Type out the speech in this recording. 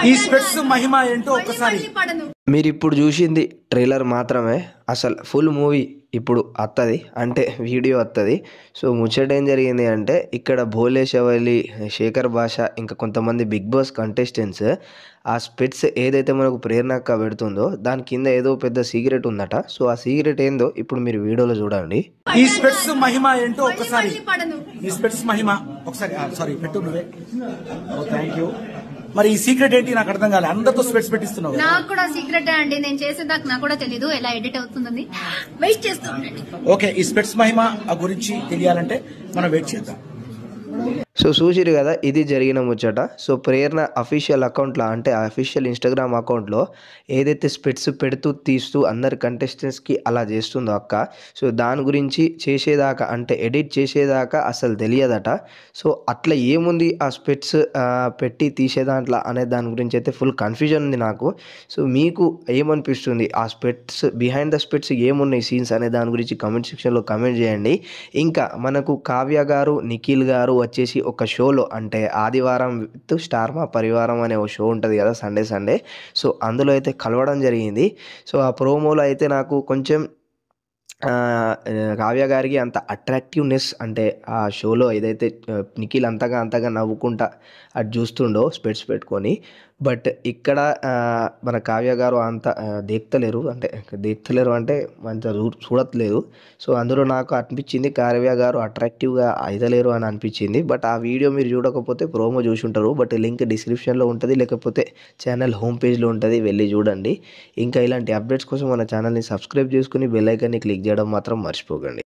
ఈ స్పెట్స్ మహిమ ఏంటో ఒక్కసారి మీరు ఇప్పుడు చూసింది ట్రైలర్ మాత్రమే. అసలు ఫుల్ మూవీ ఇప్పుడు వస్తుంది, అంటే వీడియో వస్తుంది. సో ముచ్చట ఏం జరిగింది అంటే, ఇక్కడ భోలే శవలి, శేఖర్ భాష, ఇంకా కొంతమంది బిగ్ బాస్ కంటెస్టెంట్స్ ఆ స్పెట్స్ ఏదైతే మనకు ప్రేరణక్క పెడుతుందో దాని కింద ఏదో పెద్ద సీక్రెట్ ఉందట. సో ఆ సీక్రెట్ ఏందో ఇప్పుడు మీరు వీడియోలో చూడండి. ఈ స్పెట్స్ మహిమ ఏంటో ఒక్కసారి, ఈ స్పెట్స్ మహిమ ఒకసారి సారీ పెట్టు నువ్వే. Thank you. మరి ఈ సీక్రెట్ ఏంటి నాకు అర్థం కాలేదు, అందరితో స్పెట్స్ పెట్టిస్తున్నావు. నాకు కూడా సీక్రెట్ అండి, నేను చేసేదాకా నాకు కూడా తెలీదు ఎలా ఎడిట్ అవుతుందని. వెయిట్ చేస్తాను. ఓకే, ఈ స్పెట్స్ మహిమ గురించి తెలియాలంటే మనం వెయిట్ చేద్దాం. సో చూసిరు కదా, ఇది జరిగిన ముచ్చట. సో ప్రేరణ అఫీషియల్ అకౌంట్లో, అంటే అఫీషియల్ ఇన్స్టాగ్రామ్ అకౌంట్లో ఏదైతే స్పెట్స్ పెడుతూ తీస్తూ అందరి కంటెస్టెంట్స్కి అలా చేస్తుందో అక్క, సో దాని గురించి చేసేదాకా, అంటే ఎడిట్ చేసేదాకా అసలు తెలియదట. సో అట్లా ఏముంది ఆ స్పెట్స్ పెట్టి తీసే దాంట్లో అనే దాని గురించి అయితే ఫుల్ కన్ఫ్యూజన్ ఉంది నాకు. సో మీకు ఏమనిపిస్తుంది, ఆ స్పెట్స్ బిహైండ్ ద స్పెట్స్ ఏమున్నాయి సీన్స్ అనే దాని గురించి కమెంట్ సెక్షన్లో కమెంట్ చేయండి. ఇంకా మనకు కావ్య గారు, నిఖిల్ గారు వచ్చేసి ఒక షోలో, అంటే ఆదివారం విత్ స్టార్ మా పరివారం అనే ఒక షో ఉంటుంది కదా సండే. సో అందులో అయితే కలవడం జరిగింది. సో ఆ ప్రోమోలో అయితే నాకు కొంచెం కావ్య గారికి అంత అట్రాక్టివ్నెస్, అంటే ఆ షోలో ఏదైతే నిఖిల్ అంతగా నవ్వుకుంటా అది చూస్తుండో స్పెట్స్ పెట్టుకొని, బట్ ఇక్కడ మన కావ్య గారు అంత దేక్తలేరు అంటే మంచిగా చూడట్లేదు. సో అందులో నాకు అనిపించింది కావ్య గారు అట్రాక్టివ్గా అయితలేరు అని అనిపించింది. బట్ ఆ వీడియో మీరు చూడకపోతే ప్రోమో చూసి ఉంటారు, బట్ లింక్ డిస్క్రిప్షన్లో ఉంటుంది, లేకపోతే ఛానల్ హోమ్ పేజ్లో ఉంటుంది, వెళ్ళి చూడండి. ఇంకా ఇలాంటి అప్డేట్స్ కోసం మన ఛానల్ని సబ్స్క్రైబ్ చేసుకుని బెల్ ఐకాన్ని క్లిక్ చేయడం మాత్రం మర్చిపోకండి.